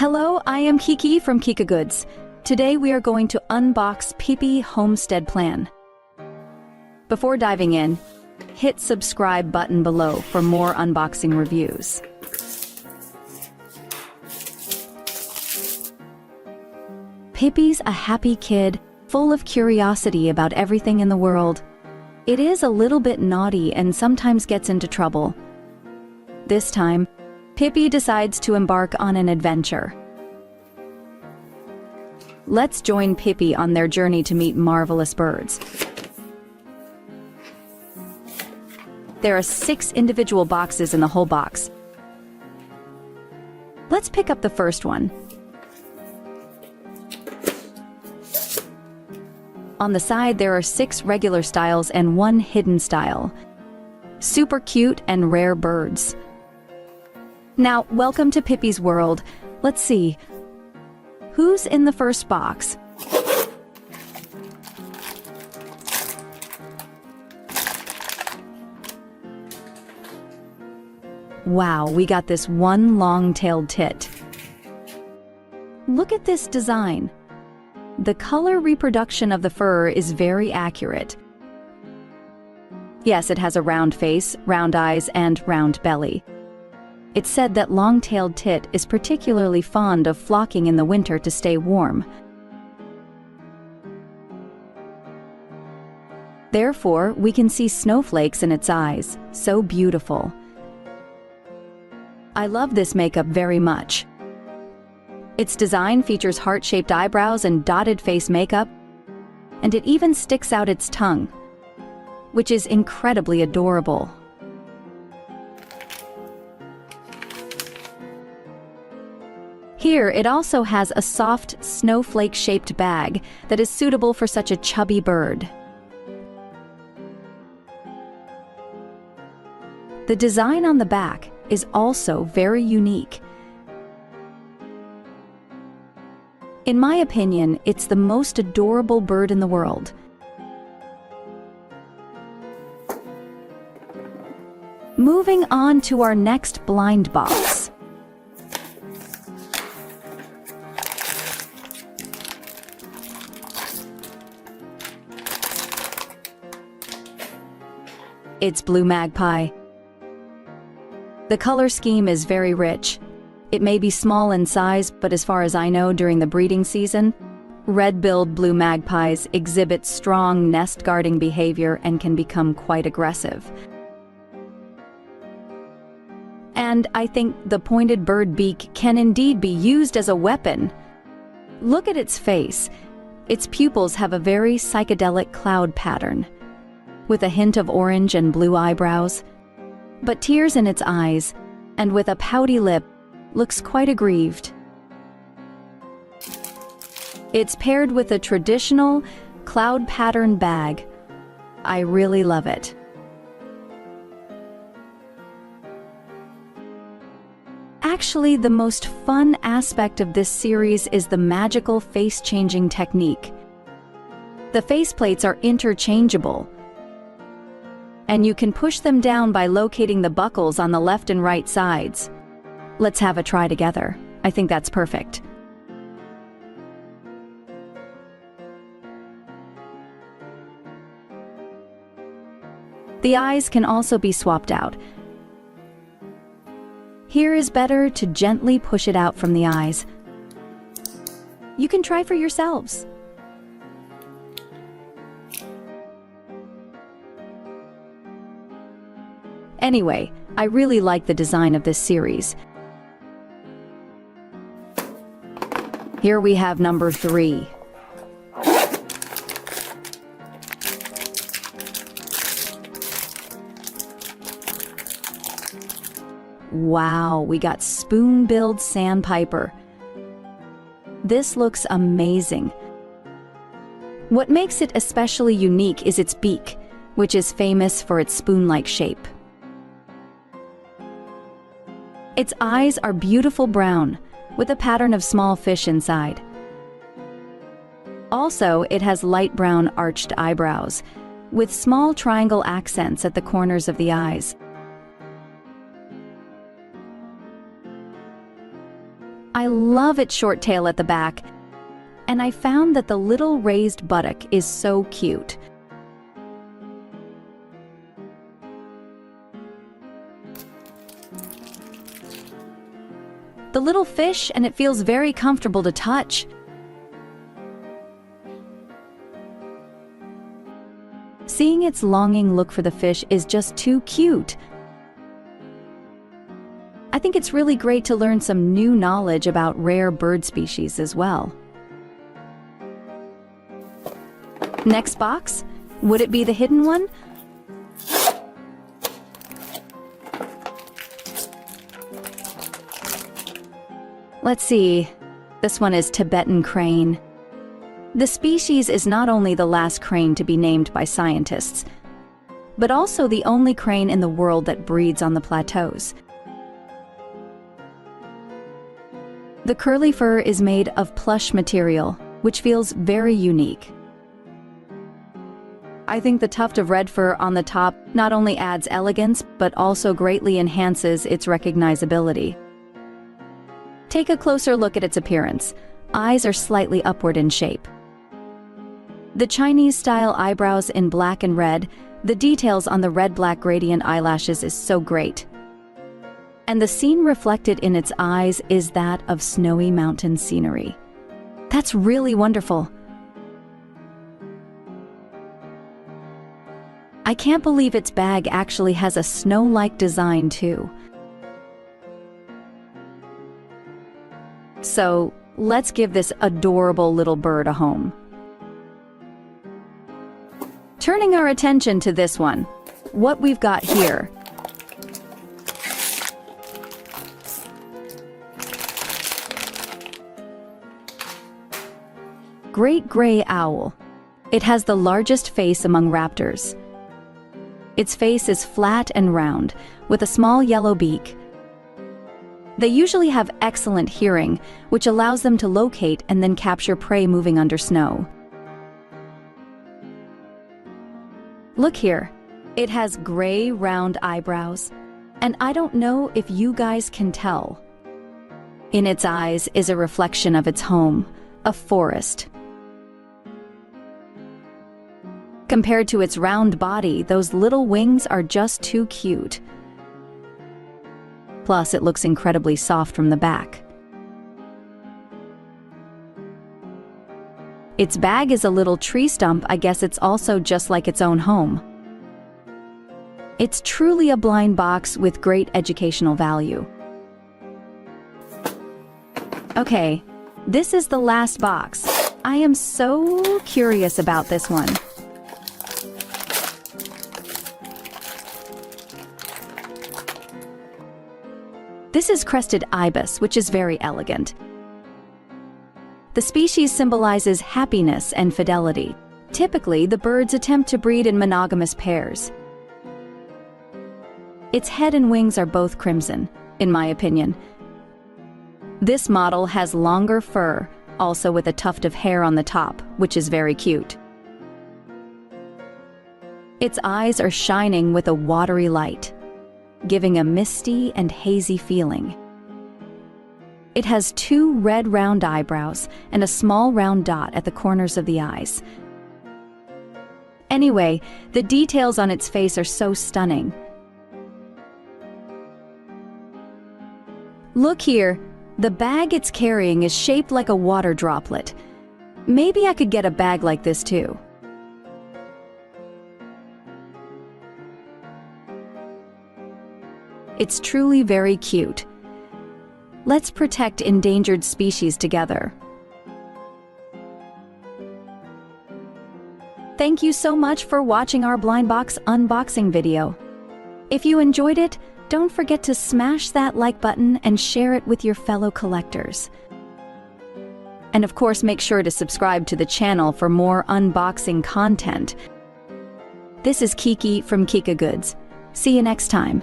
Hello, I am Kiki from KikaGoods. Today we are going to unbox PiPi Homestead Plan. Before diving in, hit subscribe button below for more unboxing reviews. PiPi's a happy kid, full of curiosity about everything in the world. It is a little bit naughty and sometimes gets into trouble. This time, PiPi decides to embark on an adventure. Let's join PiPi on their journey to meet marvelous birds. There are 6 individual boxes in the whole box. Let's pick up the first one. On the side, there are 6 regular styles and 1 hidden style. Super cute and rare birds. Now, welcome to PiPi's world. Let's see. Who's in the first box? Wow, we got this one long-tailed tit. Look at this design. The color reproduction of the fur is very accurate. Yes, it has a round face, round eyes, and round belly. It's said that long-tailed tit is particularly fond of flocking in the winter to stay warm. Therefore, we can see snowflakes in its eyes. So beautiful. I love this makeup very much. Its design features heart-shaped eyebrows and dotted face makeup, and it even sticks out its tongue, which is incredibly adorable. Here, it also has a soft, snowflake-shaped bag that is suitable for such a chubby bird. The design on the back is also very unique. In my opinion, it's the most adorable bird in the world. Moving on to our next blind box. It's blue magpie. The color scheme is very rich. It may be small in size, but as far as I know, during the breeding season, red-billed blue magpies exhibit strong nest-guarding behavior and can become quite aggressive. And I think the pointed bird beak can indeed be used as a weapon. Look at its face. Its pupils have a very psychedelic cloud pattern, with a hint of orange and blue eyebrows, but tears in its eyes, and with a pouty lip, looks quite aggrieved. It's paired with a traditional cloud pattern bag. I really love it. Actually, the most fun aspect of this series is the magical face-changing technique. The faceplates are interchangeable, and you can push them down by locating the buckles on the left and right sides. Let's have a try together. I think that's perfect. The eyes can also be swapped out. Here is better to gently push it out from the eyes. You can try for yourselves. Anyway, I really like the design of this series. Here we have number 3. Wow, we got spoon-billed sandpiper. This looks amazing. What makes it especially unique is its beak, which is famous for its spoon-like shape. Its eyes are beautiful brown, with a pattern of small fish inside. Also, it has light brown arched eyebrows, with small triangle accents at the corners of the eyes. I love its short tail at the back, and I found that the little raised buttock is so cute. The little fish, and it feels very comfortable to touch. Seeing its longing look for the fish is just too cute. I think it's really great to learn some new knowledge about rare bird species as well. Next box? Would it be the hidden one? Let's see. This one is Tibetan crane. The species is not only the last crane to be named by scientists, but also the only crane in the world that breeds on the plateaus. The curly fur is made of plush material, which feels very unique. I think the tuft of red fur on the top not only adds elegance, but also greatly enhances its recognizability. Take a closer look at its appearance. Eyes are slightly upward in shape. The Chinese-style eyebrows in black and red, the details on the red-black gradient eyelashes is so great. And the scene reflected in its eyes is that of snowy mountain scenery. That's really wonderful. I can't believe its bag actually has a snow-like design too. So, let's give this adorable little bird a home. Turning our attention to this one, what we've got here. Great gray owl. It has the largest face among raptors. Its face is flat and round, with a small yellow beak. They usually have excellent hearing, which allows them to locate and then capture prey moving under snow. Look here. It has gray, round eyebrows, and I don't know if you guys can tell. In its eyes is a reflection of its home, a forest. Compared to its round body, those little wings are just too cute. Plus, it looks incredibly soft from the back. Its bag is a little tree stump. I guess it's also just like its own home. It's truly a blind box with great educational value. Okay, this is the last box. I am so curious about this one. This is Crested ibis, which is very elegant. The species symbolizes happiness and fidelity. Typically, the birds attempt to breed in monogamous pairs. Its head and wings are both crimson, in my opinion. This model has longer fur, also with a tuft of hair on the top, which is very cute. Its eyes are shining with a watery light, giving a misty and hazy feeling. It has two red round eyebrows and a small round dot at the corners of the eyes. Anyway, the details on its face are so stunning. Look here, the bag it's carrying is shaped like a water droplet. Maybe I could get a bag like this too. It's truly very cute. Let's protect endangered species together. Thank you so much for watching our blind box unboxing video. If you enjoyed it, don't forget to smash that like button and share it with your fellow collectors. And of course, make sure to subscribe to the channel for more unboxing content. This is Kiki from KikaGoods. See you next time.